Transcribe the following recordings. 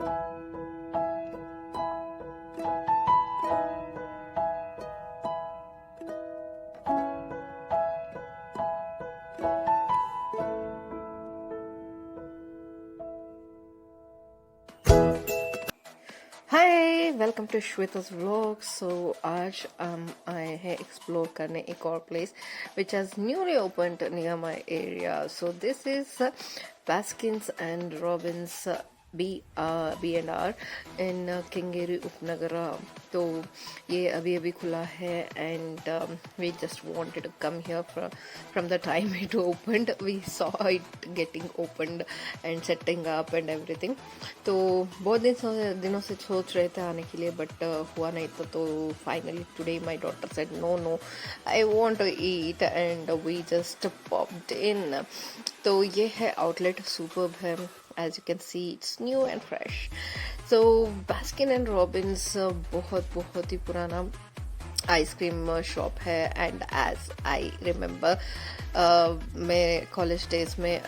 Hi, welcome to Shweta's vlog. So आज आए हैं एक्सप्लोर करने एक और place which has newly opened near my area. So this is Baskins and Robbins B&R in Kengeri Upanagara. तो ये अभी अभी खुला है and we just wanted to come here from the time it opened. We saw it getting opened and setting up and everything. तो बहुत दिनों से सोच रहे थे आने के लिए, बट हुआ नहीं था। तो finally today my daughter said no I want to eat and we just popped in. तो ये है आउटलेट, सुपर्ब है। As you can see, it's new and fresh. So Baskin and Robbins बहुत ही पुराना आइसक्रीम शॉप है। And as I remember मैं college days में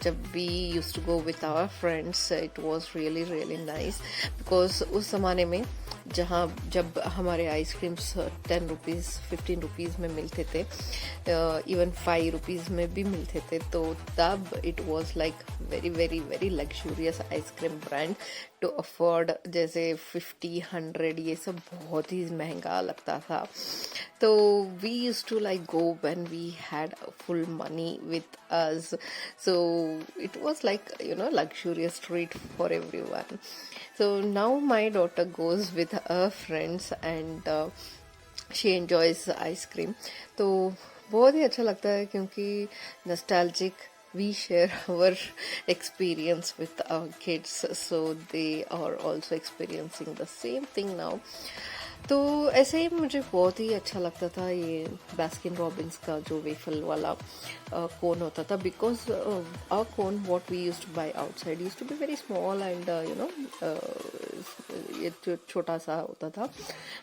जब we use to go with our friends, it was really nice. Because उस ज़माने में जब हमारे आइसक्रीम्स 10 रुपीज़ 15 रुपीज़ में मिलते थे, इवन 5 रुपीज़ में भी मिलते थे, तो तब it was like very luxurious ice cream brand to afford. जैसे 50 100 ये सब बहुत ही महंगा लगता था। तो we use to like go when we had full money with us. So it was like luxurious treat for everyone. So now my daughter goes with her friends and she enjoys ice cream. तो बहुत ही अच्छा लगता है क्योंकि nostalgic we share our experience with our kids, so they are also experiencing the same thing now. तो ऐसे ही मुझे बहुत ही अच्छा लगता था ये बास्किन रॉबिन्स का जो वेफल वाला कोन होता था। Because our cone what we used to buy outside used to be very small and ये छोटा सा होता था।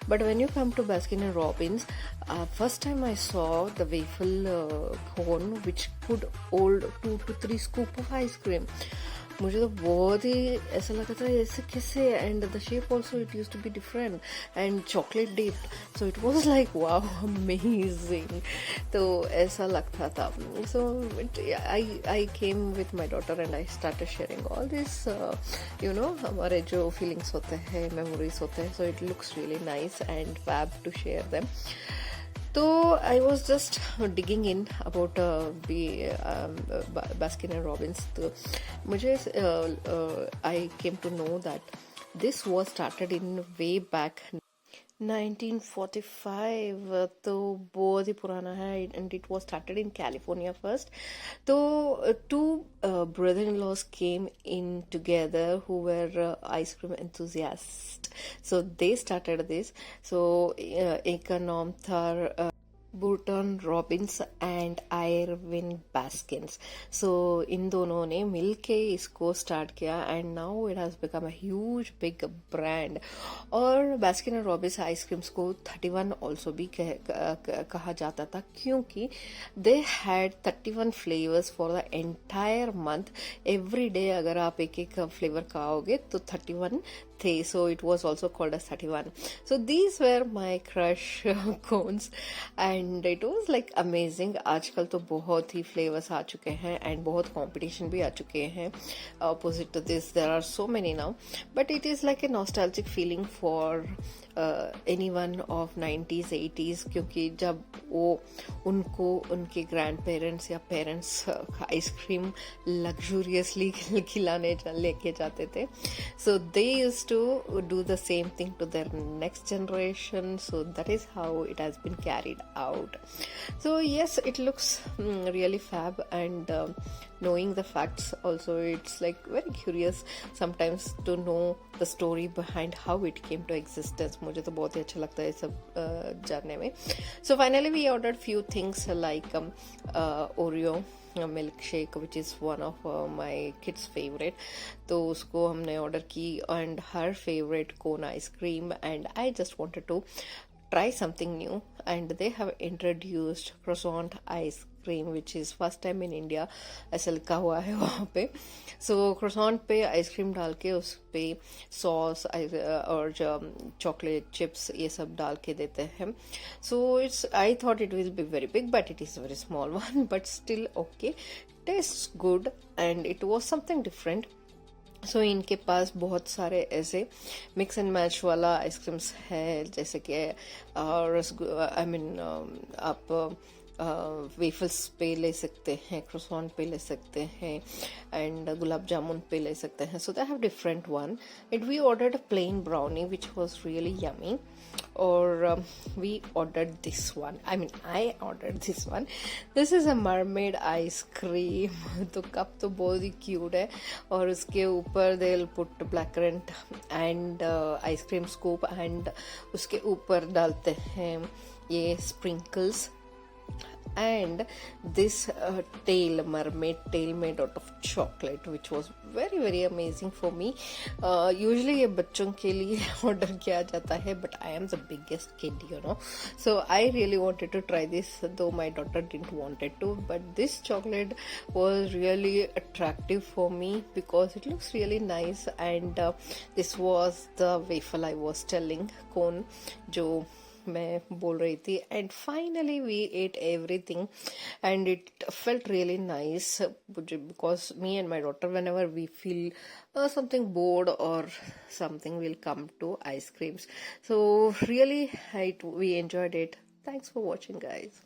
But when you come to Baskin and Robbins, first time I saw the waffle cone which could hold 2 to 3 scoop of ice cream. मुझे तो बहुत ही ऐसा लगा था ऐसे कैसे, and the shape also it use to be different and chocolate dipped. So it was like wow, amazing. तो ऐसा लगता था। So I came with my daughter and I started sharing all this हमारे जो फीलिंग्स होते हैं, memories होते हैं। So it looks really nice and fab to share them. तो I was just digging in about Baskin and Robbins. तो मुझे I came to know that this was started in way back 1945। तो बहुत ही पुराना है and it was started in California first. तो two brother in laws came in together who were ice cream enthusiast, so they started this. So एक का नाम था Burton Robbins and Irvine Baskins. So इन दोनों ने मिलके इसको स्टार्ट किया and now it has become a huge big brand. और बास्किन एंड रॉबिन्स आइसक्रीम्स को 31 ऑल्सो भी कहा जाता था, क्योंकि they had 31 flavours for the entire month. Every day अगर आप एक एक फ्लेवर खाओगे तो 31 थे। So it was also called as 31. So these were my crush cones and it was like amazing. आजकल तो बहुत ही फ्लेवर्स आ चुके हैं एंड बहुत कंपटीशन भी आ चुके हैं। Opposite to this there are so many now, but it is like a nostalgic feeling for anyone of 90s 80s, क्योंकि जब वो उनको उनके ग्रैंड पेरेंट्स या पेरेंट्स आइसक्रीम लग्जूरियसली खिलाने लेके जाते थे। So they used to do the same thing to their next generation. So that is how it has been carried out. So yes, it looks really fab, and knowing the facts also, it's like very curious sometimes to know the story behind how it came to existence. मुझे तो बहुत ही अच्छा लगता है ये सब जानने में. So finally we ordered few things like Oreo milk shake which is one of my kids favourite, तो उसको हमने ऑर्डर की, and her favourite cone ice cream, and I just wanted to try something new, and they have introduced croissant ice cream, which is first time in India ऐसा लिखा हुआ है वहाँ पे. So croissant पे आइसक्रीम डाल के उस पे सॉस और चॉकलेट चिप्स ये सब डाल के देते हैं. So it's I thought it will be very big, but it is a very small one, but still okay. Tastes good and it was something different. सो इनके पास बहुत सारे ऐसे मिक्स एंड मैच वाला आइसक्रीम्स है, जैसे कि आई मीन आप waffles पे ले सकते हैं, क्रोसॉन पे ले सकते हैं, एंड गुलाब जामुन पे ले सकते हैं. So they have different one. And we ordered a plain brownie which was really yummy. और we ordered this one. I mean, I ordered this one. This is a mermaid ice cream. तो cup तो बहुत ही cute है, और उसके ऊपर they'll put blackcurrant and ice cream scoop, and उसके ऊपर डालते हैं ये sprinkles. And this mermaid tail made out of chocolate, which was very very amazing for me. Usually ये बच्चों के लिए order किया जाता है, but I am the biggest kid, you know, so I really wanted to try this, though my daughter didn't wanted to. But this chocolate was really attractive for me because it looks really nice. And this was the waffle I was telling, cone जो मैं बोल रही थी. And finally we ate everything and it felt really nice, because me and my daughter whenever we feel something bored or something, will come to ice creams. So really we enjoyed it. Thanks for watching, guys.